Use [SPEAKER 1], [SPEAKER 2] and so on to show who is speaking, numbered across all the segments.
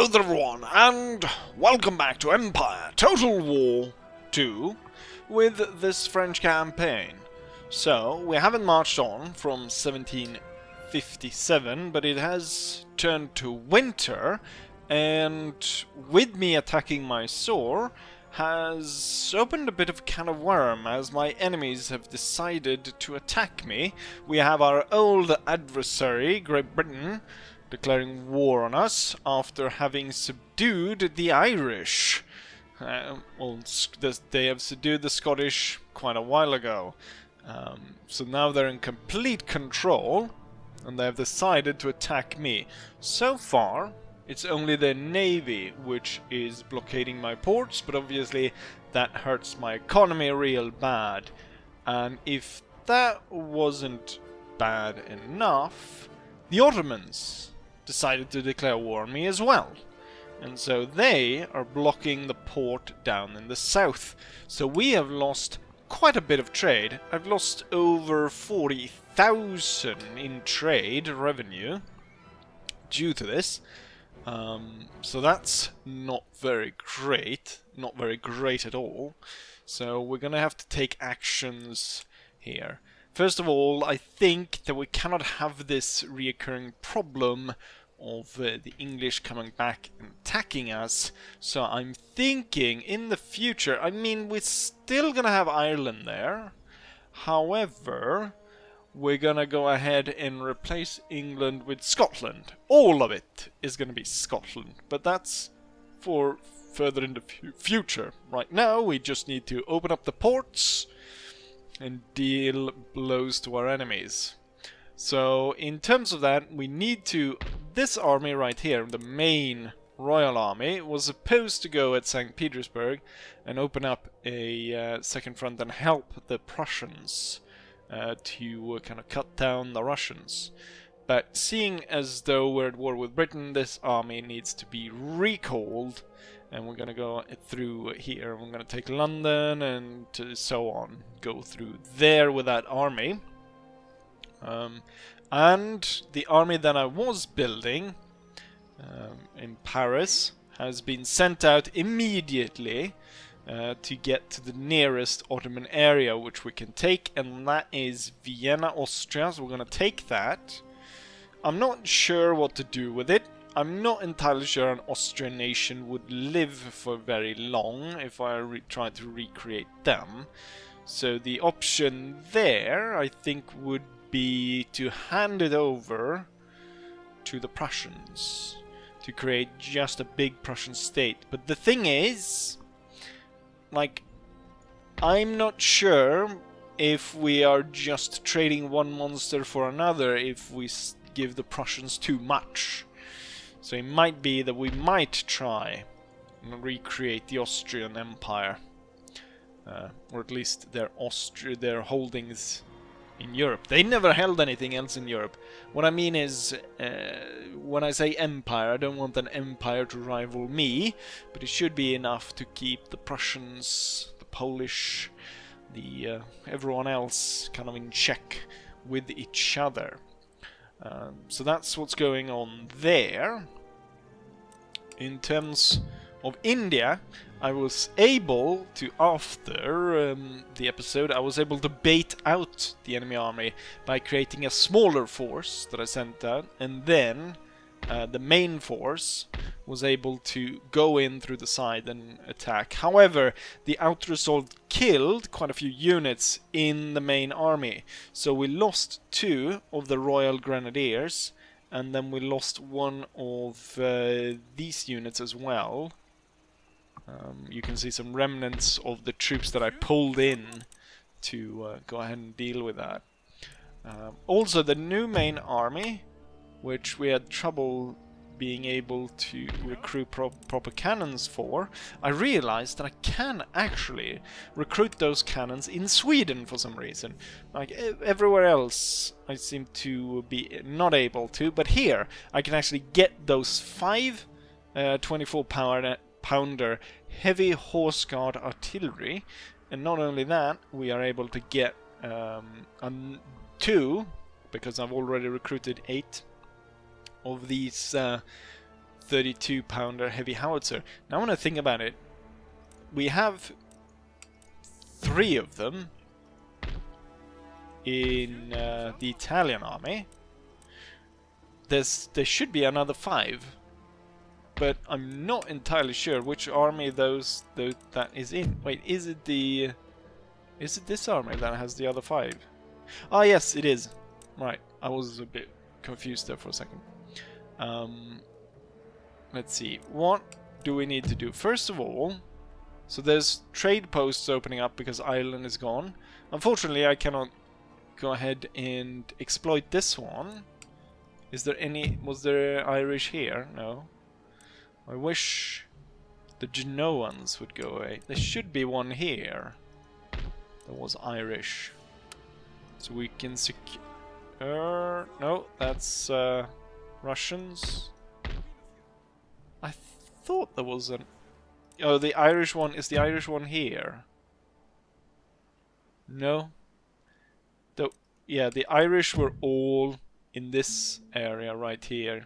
[SPEAKER 1] Hello there everyone, and welcome back to Empire Total War 2 with this French campaign. So, we haven't marched on from 1757, but it has turned to winter, and with me attacking Mysore has opened a bit of a can of worm as my enemies have decided to attack me. We have our old adversary, Great Britain, declaring war on us after having subdued the Irish. They have subdued the Scottish quite a while ago. So now they're in complete control, and they have decided to attack me. So far, it's only the navy which is blockading my ports, but obviously that hurts my economy real bad. And if that wasn't bad enough, the Ottomans decided to declare war on me as well. And so they are blocking the port down in the south. So we have lost quite a bit of trade. I've lost over 40,000 in trade revenue due to this. So that's not very great. Not very great at all. So we're gonna have to take actions here. First of all, I think that we cannot have this reoccurring problem of the English coming back and attacking us. So I'm thinking in the future, I mean, we're still gonna have Ireland there. However, we're gonna go ahead and replace England with Scotland. All of it is gonna be Scotland, but that's for further in the future. Right now, we just need to open up the ports and deal blows to our enemies. So in terms of that, we need to... This army right here, the main Royal Army, was supposed to go at St. Petersburg and open up a second front and help the Prussians to kind of cut down the Russians. But seeing as though we're at war with Britain, this army needs to be recalled. And we're gonna go through here. We're gonna take London and so on. Go through there with that army. And the army that I was building in Paris has been sent out immediately to get to the nearest Ottoman area which we can take, and that is Vienna, Austria. So we're gonna take that. I'm not sure what to do with it. I'm not entirely sure an Austrian nation would live for very long if I try to recreate them. So the option there, I think, would be to hand it over to the Prussians to create just a big Prussian state. But the thing is, like, I'm not sure if we are just trading one monster for another if we give the Prussians too much. So it might be that we might try and recreate the Austrian Empire, or at least their holdings in Europe. They never held anything else in Europe. What I mean is, when I say empire, I don't want an empire to rival me, but it should be enough to keep the Prussians, the Polish, the everyone else kind of in check with each other. So that's what's going on there. In terms of India, I was able to, after the episode, I was able to bait out the enemy army by creating a smaller force that I sent out, and then the main force was able to go in through the side and attack. However, the out-result killed quite a few units in the main army. So we lost 2 of the Royal Grenadiers, and then we lost 1 of these units as well. You can see some remnants of the troops that I pulled in to go ahead and deal with that. Also, the new main army, which we had trouble being able to recruit proper cannons for, I realized that I can actually recruit those cannons in Sweden for some reason. Like everywhere else I seem to be not able to, but here I can actually get those 5 24-pounder heavy horse guard artillery, and not only that, we are able to get 2, because I've already recruited 8 of these 32-pounder heavy howitzer. Now when I think about it, we have 3 of them in the Italian army. There should be another 5, but I'm not entirely sure which army that is in. Wait, is it this army that has the other 5? Ah, yes, it is. Right, I was a bit confused there for a second. Let's see, what do we need to do? First of all, so there's trade posts opening up because Ireland is gone. Unfortunately, I cannot go ahead and exploit this one. Was there Irish here? No. I wish the Genoans would go away. There should be one here that was Irish. So we can secure... no, that's Russians. I thought there was an... oh, the Irish one. Is the Irish one here? No. Yeah, the Irish were all in this area right here.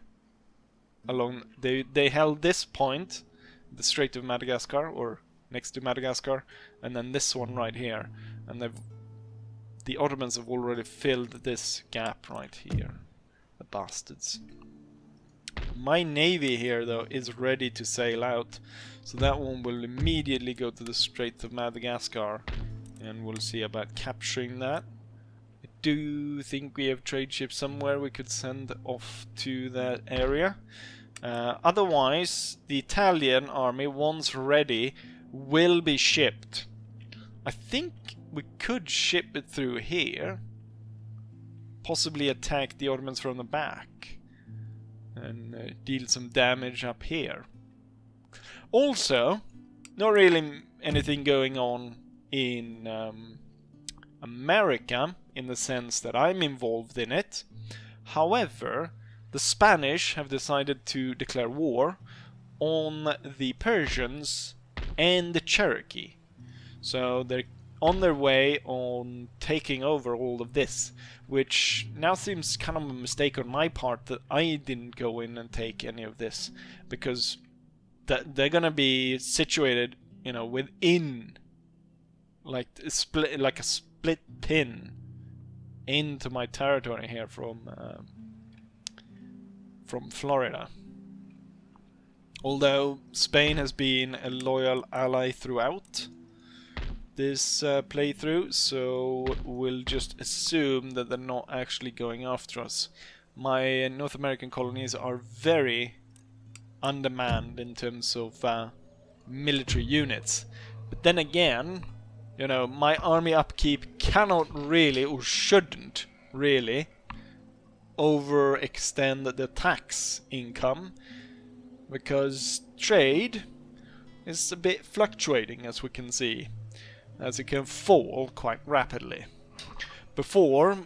[SPEAKER 1] Along, they held this point, the Strait of Madagascar, or next to Madagascar, and then this one right here. And the Ottomans have already filled this gap right here. The bastards. My navy here, though, is ready to sail out, so that one will immediately go to the Strait of Madagascar, and we'll see about capturing that. I do think we have trade ships somewhere we could send off to that area. Otherwise, the Italian army, once ready, will be shipped. I think we could ship it through here, possibly attack the Ottomans from the back, and deal some damage up here. Also, not really anything going on in America, in the sense that I'm involved in it. However, the Spanish have decided to declare war on the Persians and the Cherokee. So they're on their way on taking over all of this, which now seems kind of a mistake on my part that I didn't go in and take any of this, because they're gonna be situated, you know, within like a split pin into my territory here from Florida. Although Spain has been a loyal ally throughout this playthrough, so we'll just assume that they're not actually going after us. My North American colonies are very undermanned in terms of military units. But then again, you know, my army upkeep cannot really, or shouldn't really, overextend the tax income, because trade is a bit fluctuating, as we can see, as it can fall quite rapidly. Before,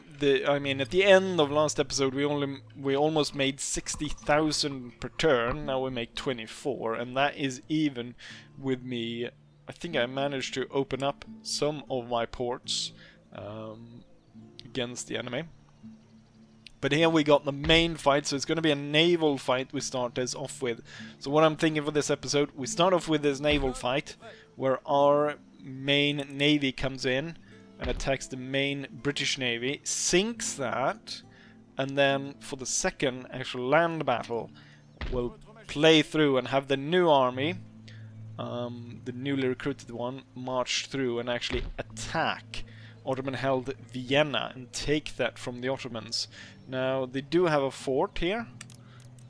[SPEAKER 1] I mean, at the end of last episode, we almost made 60,000 per turn. Now we make 24, and that is even with me. I think I managed to open up some of my ports against the enemy. But here we got the main fight, so it's going to be a naval fight we start this off with. So what I'm thinking for this episode, we start off with this naval fight, where our main navy comes in and attacks the main British navy, sinks that, and then for the second actual land battle, we'll play through and have the new army, the newly recruited one, march through and actually attack Ottoman-held Vienna and take that from the Ottomans. Now, they do have a fort here,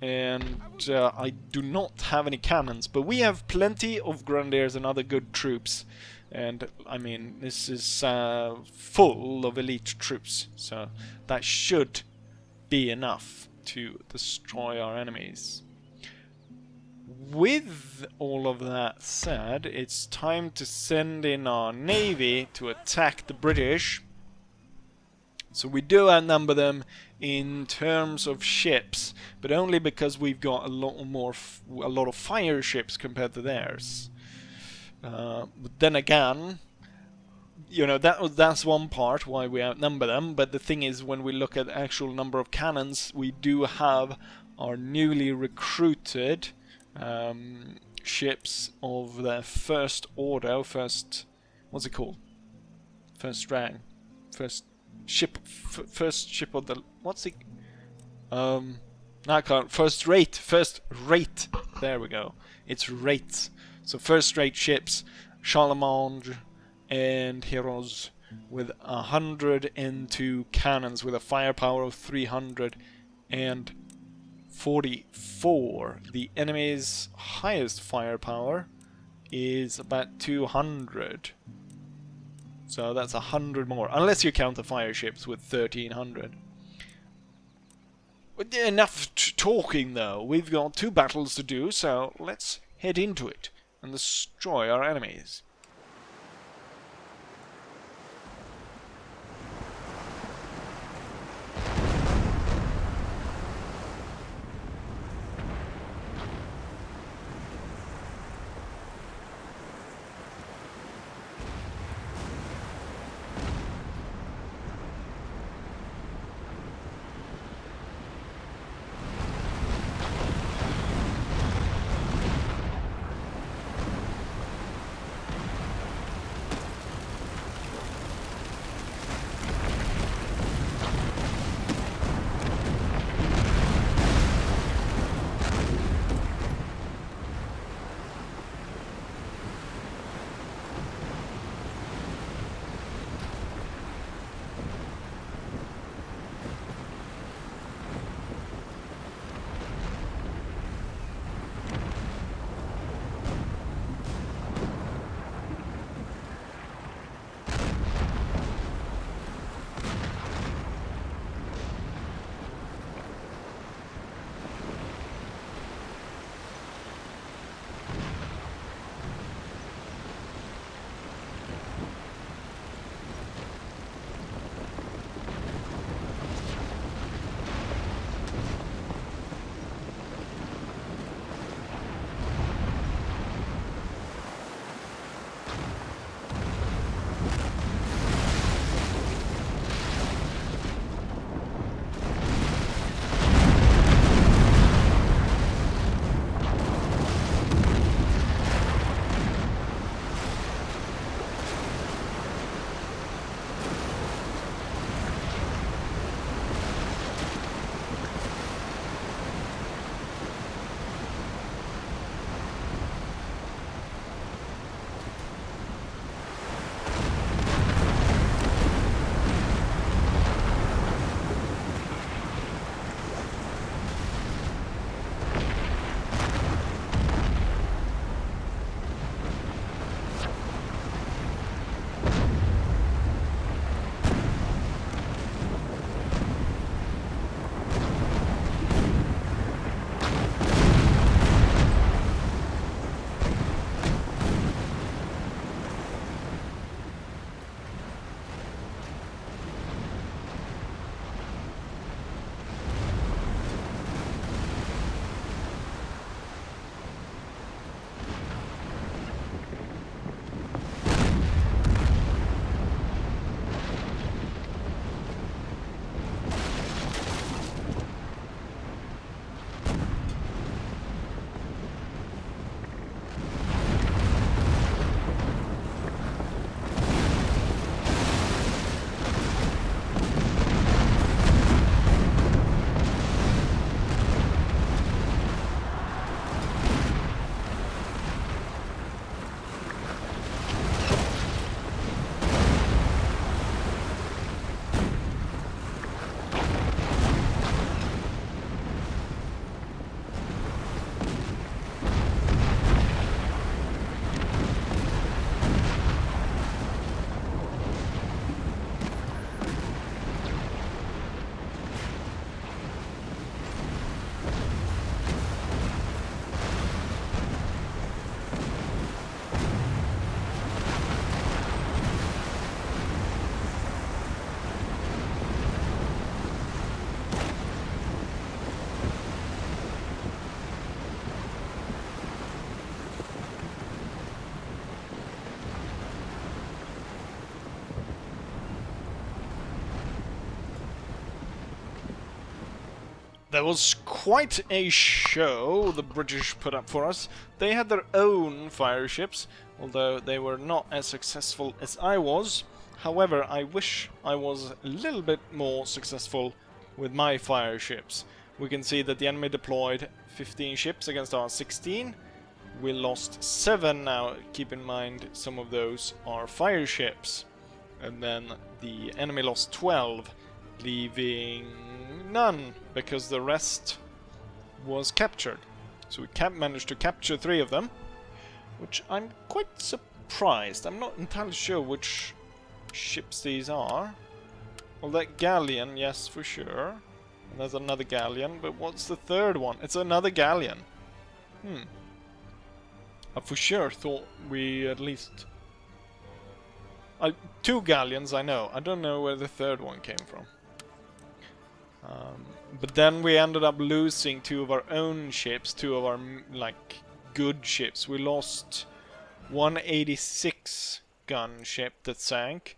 [SPEAKER 1] and I do not have any cannons, but we have plenty of grenadiers and other good troops. And, I mean, this is full of elite troops, so that should be enough to destroy our enemies. With all of that said, it's time to send in our navy to attack the British. So we do outnumber them in terms of ships, but only because we've got a lot of fire ships compared to theirs. But then again, you know, that's one part why we outnumber them. But the thing is, when we look at the actual number of cannons, we do have are newly recruited ships of their first order, what's it called? First rank, first ship of the, what's it? No, I can't. First rate. There we go. It's rates. So first rate ships, Charlemagne and Heroes with 102 cannons with a firepower of 344. The enemy's highest firepower is about 200. So that's 100 more, unless you count the fire ships with 1300. But enough talking though. We've got 2 battles to do, so let's head into it and destroy our enemies. That was quite a show the British put up for us. They had their own fire ships, although they were not as successful as I was. However, I wish I was a little bit more successful with my fire ships. We can see that the enemy deployed 15 ships against our 16. We lost 7 now. Keep in mind, some of those are fire ships. And then the enemy lost 12, leaving none, because the rest was captured. So we managed to capture 3 of them, which I'm quite surprised. I'm not entirely sure which ships these are. Well, that galleon, yes, for sure. And there's another galleon, but what's the third one? It's another galleon. I for sure thought we at least... 2 galleons, I know. I don't know where the third one came from. But then we ended up losing 2 of our own ships, 2 of our, like, good ships. We lost one 86 gun ship that sank,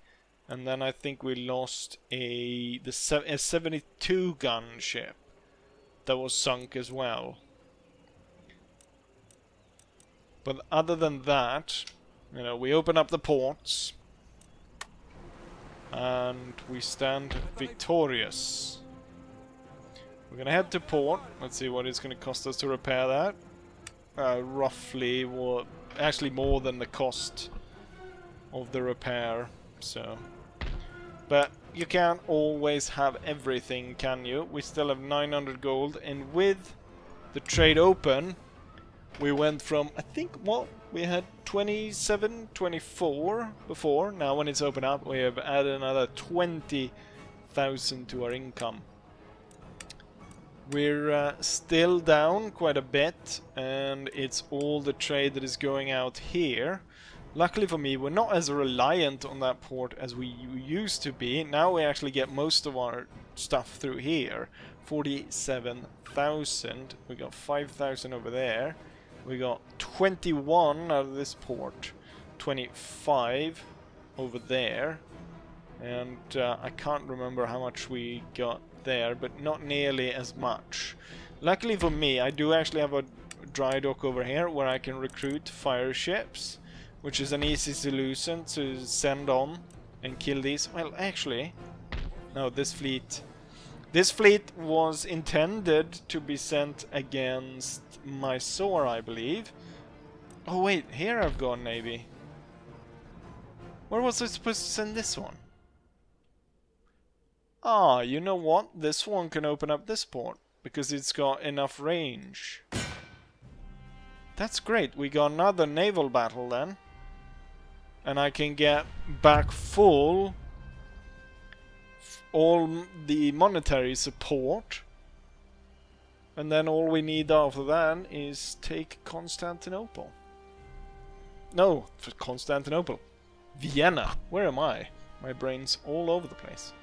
[SPEAKER 1] and then I think we lost a 72 gun ship that was sunk as well. But other than that, you know, we open up the ports and we stand victorious. We're gonna head to port. Let's see what it's gonna cost us to repair that. Roughly, well, actually more than the cost of the repair. So, but you can't always have everything, can you? We still have 900 gold, and with the trade open, we went from, I think, what, we had 27, 24 before. Now when it's open up, we have added another 20,000 to our income. We're still down quite a bit, and it's all the trade that is going out here. Luckily for me, we're not as reliant on that port as we used to be. Now we actually get most of our stuff through here. 47,000. We got 5,000 over there. We got 21 out of this port. 25 over there. And I can't remember how much we got there, but not nearly as much. Luckily for me, I do actually have a dry dock over here where I can recruit fire ships, which is an easy solution to send on and kill these. Well, actually, no, this fleet was intended to be sent against Mysore, I believe. Oh wait, here I've got a navy. Where was I supposed to send this one? Ah, you know what? This one can open up this port, because it's got enough range. That's great. We got another naval battle then. And I can get back full all the monetary support. And then all we need after that is take Constantinople. No, for Constantinople. Vienna. Where am I? My brain's all over the place.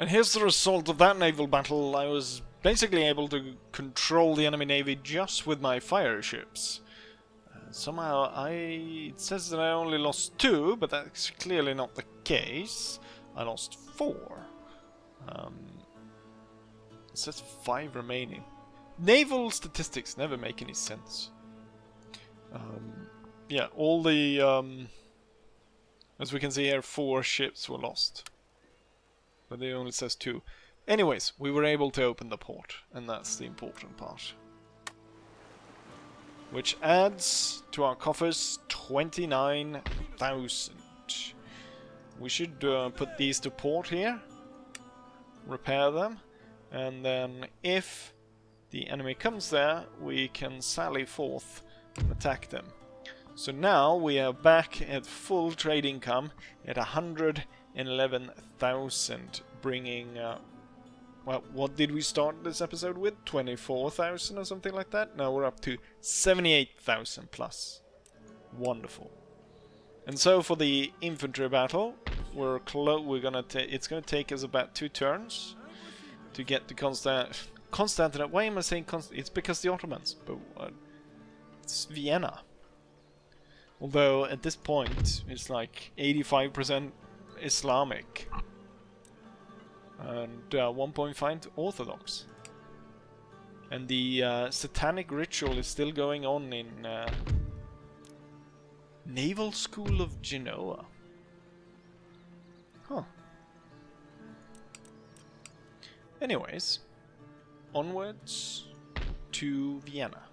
[SPEAKER 1] And here's the result of that naval battle. I was basically able to control the enemy navy just with my fire ships. Somehow it says that I only lost 2, but that's clearly not the case. I lost 4. It says 5 remaining. Naval statistics never make any sense. Yeah, all the as we can see here, 4 ships were lost. But it only says 2. Anyways, we were able to open the port, and that's the important part. Which adds to our coffers 29,000. We should put these to port here, repair them, and then if the enemy comes there, we can sally forth and attack them. So now we are back at full trade income at 111,000, bringing... well, what did we start this episode with? 24,000 or something like that? Now we're up to 78,000 plus. Wonderful. And so for the infantry battle, it's gonna take us about 2 turns to get to Constantinople. Why am I saying It's because the Ottomans, but it's Vienna. Although at this point it's like 85% Islamic and 1.5 Orthodox. And the satanic ritual is still going on in Naval School of Genoa. Huh. Anyways, onwards to Vienna.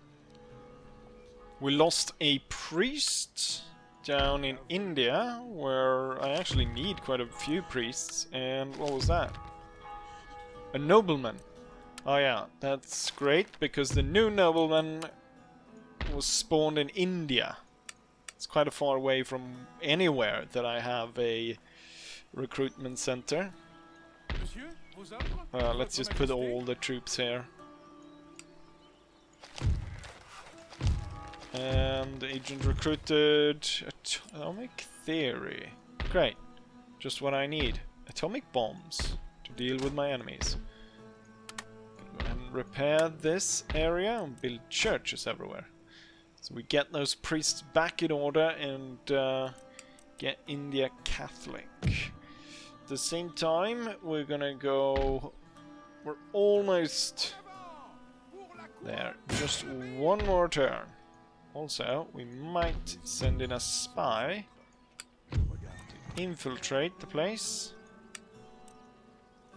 [SPEAKER 1] We lost a priest down in India, where I actually need quite a few priests. And what was that? A nobleman. Oh yeah, that's great, because the new nobleman was spawned in India. It's quite a far away from anywhere that I have a recruitment center. Let's just put all the troops here. And agent recruited. Atomic theory. Great. Just what I need. Atomic bombs to deal with my enemies. And repair this area and build churches everywhere. So we get those priests back in order and get India Catholic. At the same time, we're gonna go... We're almost there. Just one more turn. Also, we might send in a spy to infiltrate the place.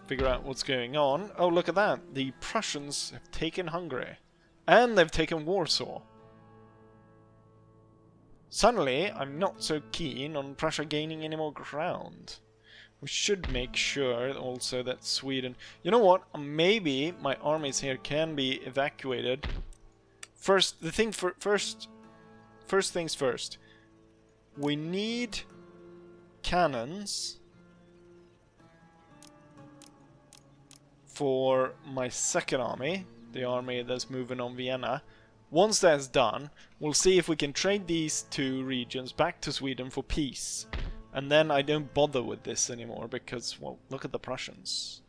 [SPEAKER 1] Figure out what's going on. Oh, look at that. The Prussians have taken Hungary. And they've taken Warsaw. Suddenly, I'm not so keen on Prussia gaining any more ground. We should make sure also that Sweden... You know what? Maybe my armies here can be evacuated. First things first. We need cannons for my second army, the army that's moving on Vienna. Once that's done, we'll see if we can trade these 2 regions back to Sweden for peace. And then I don't bother with this anymore because, well, look at the Prussians.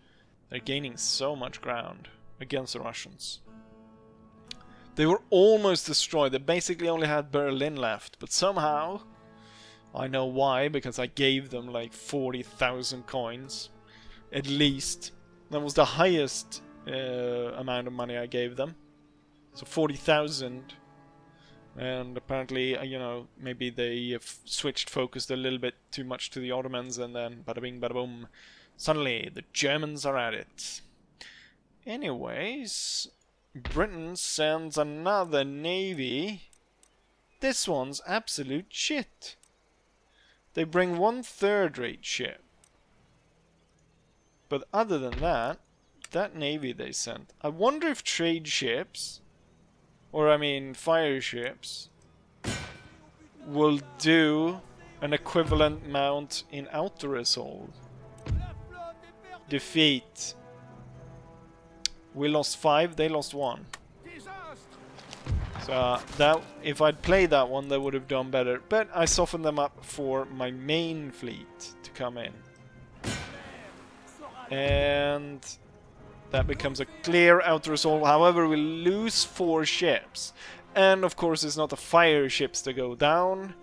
[SPEAKER 1] They're gaining so much ground against the Russians. They were almost destroyed. They basically only had Berlin left. But somehow, I know why, because I gave them like 40,000 coins. At least. That was the highest amount of money I gave them. So 40,000. And apparently, you know, maybe they switched focus a little bit too much to the Ottomans, and then bada bing, bada boom. Suddenly, the Germans are at it. Anyways, Britain sends another navy. This one's absolute shit. They bring 1 third-rate ship. But other than that, that navy they sent. I wonder if trade ships... Or, I mean, fire ships will do an equivalent amount in outer assault. Defeat. We lost 5, they lost 1. So, that if I'd played that one, they would have done better. But I softened them up for my main fleet to come in. And that becomes a clear outer assault. However, we lose 4 ships. And of course, it's not the fire ships that go down.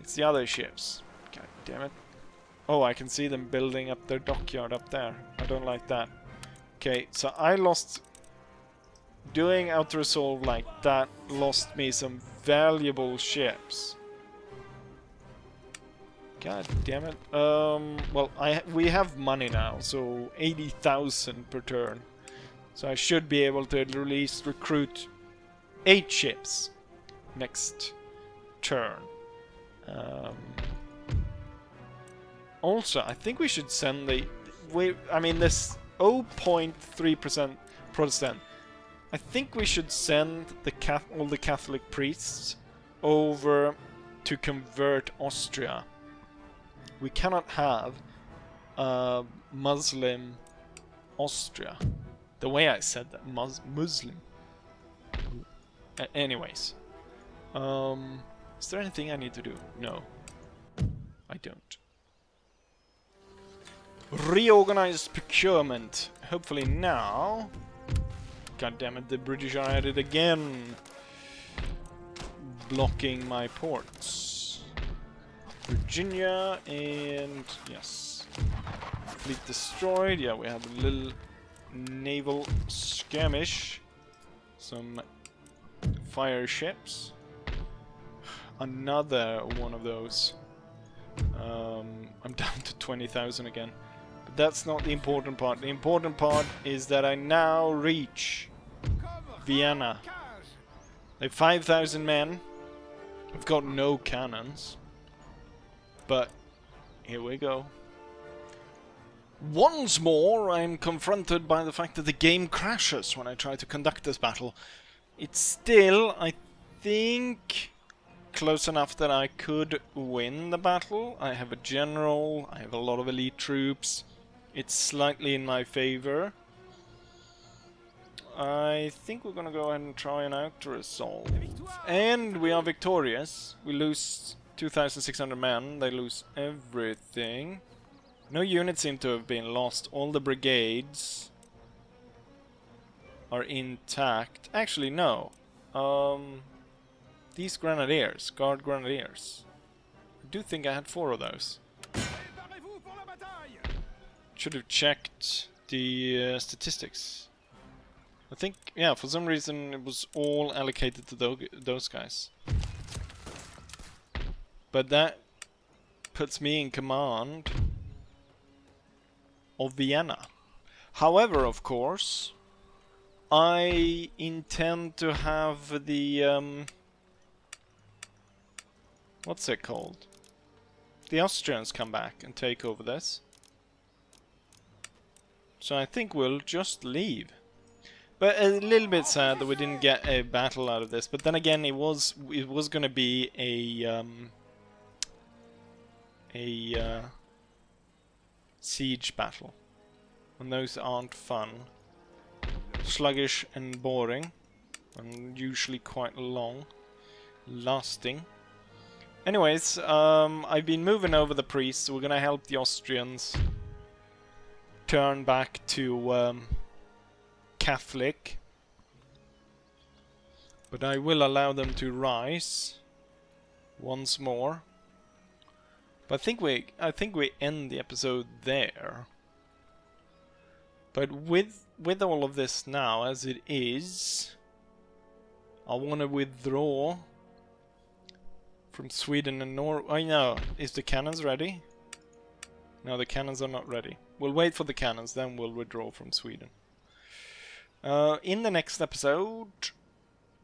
[SPEAKER 1] It's the other ships. God damn it. Oh, I can see them building up their dockyard up there. I don't like that. Okay, so I lost... Doing outer assault like that lost me some valuable ships. God damn it. Well, we have money now, so 80,000 per turn. So I should be able to at least recruit 8 ships next turn. Also, I think we should send the... I mean, this 0.3% Protestant. I think we should send all the Catholic priests over to convert Austria. We cannot have Muslim Austria. The way I said that, Muslim. Anyways. Is there anything I need to do? No. I don't. Reorganized procurement. Hopefully now... God damn it, the British are at it again. Blocking my ports. Virginia and... yes. Fleet destroyed. Yeah, we had a little naval skirmish. Some fire ships. Another one of those. I'm down to 20,000 again. But that's not the important part. The important part is that I now reach Vienna. They have 5,000 men. I've got no cannons. But here we go. Once more, I'm confronted by the fact that the game crashes when I try to conduct this battle. It's still, I think, close enough that I could win the battle. I have a general, I have a lot of elite troops. It's slightly in my favor. I think we're gonna go ahead and try an outer assault. And we are victorious. We lose 2,600 men. They lose everything. No units seem to have been lost. All the brigades are intact. Actually, no. These grenadiers, guard grenadiers. I do think I had 4 of those. Should have checked the statistics. I think, yeah, for some reason it was all allocated to those guys. But that puts me in command of Vienna. However, of course, I intend to have the what's it called? The Austrians come back and take over this. So I think we'll just leave. But a little bit sad that we didn't get a battle out of this. But then again, it was going to be a siege battle, and those aren't fun. Sluggish and boring, and usually quite long lasting. Anyways, I've been moving over the priests, so we're gonna help the Austrians turn back to Catholic, but I will allow them to rise once more. But I think we end the episode there. But with all of this now as it is, I want to withdraw from Sweden and Norway. I know. Is the cannons ready? No, the cannons are not ready. We'll wait for the cannons, then we'll withdraw from Sweden. In the next episode,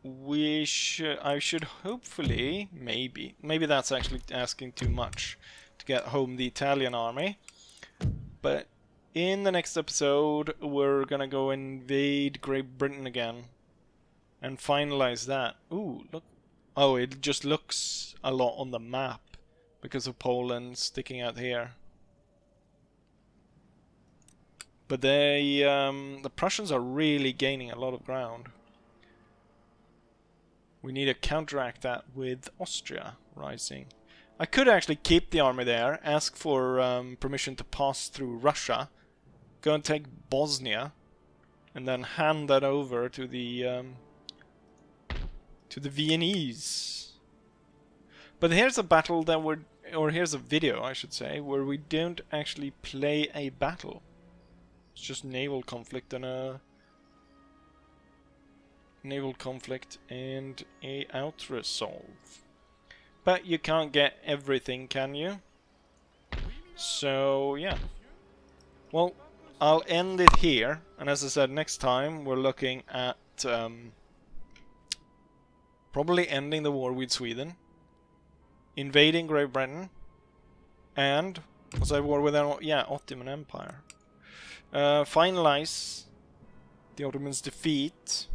[SPEAKER 1] I should hopefully, maybe that's actually asking too much, to get home the Italian army. But in the next episode, we're gonna go invade Great Britain again and finalize that. Ooh, look. Oh, it just looks a lot on the map because of Poland sticking out here. But the Prussians are really gaining a lot of ground. We need to counteract that with Austria rising. I could actually keep the army there, ask for permission to pass through Russia, go and take Bosnia, and then hand that over to the Viennese. But here's a battle that here's a video, I should say, where we don't actually play a battle. It's just naval conflict and a out resolve. But you can't get everything, can you? So yeah. Well, I'll end it here, and as I said, next time we're looking at probably ending the war with Sweden, invading Great Britain, and was I war with Ottoman Empire. Finalize the Ottomans' defeat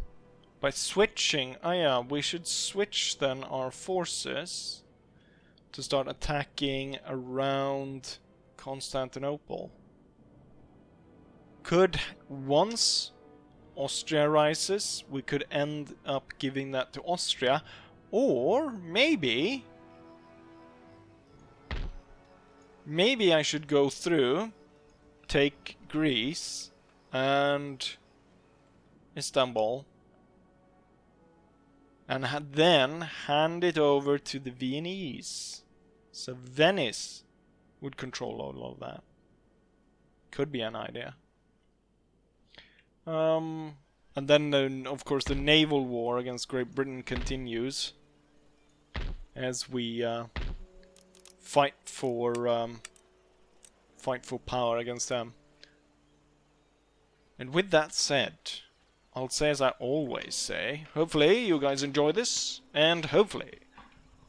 [SPEAKER 1] by switching. We should switch then our forces to start attacking around Constantinople. Could, once Austria rises, we could end up giving that to Austria, or maybe I should go through, take Greece and Istanbul, and then hand it over to the Viennese. So Venice would control all of that. Could be an idea. And then, of course, the naval war against Great Britain continues as we fight for power against them. And with that said, I'll say as I always say, hopefully you guys enjoy this, and hopefully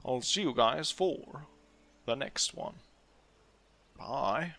[SPEAKER 1] I'll see you guys for the next one. Bye.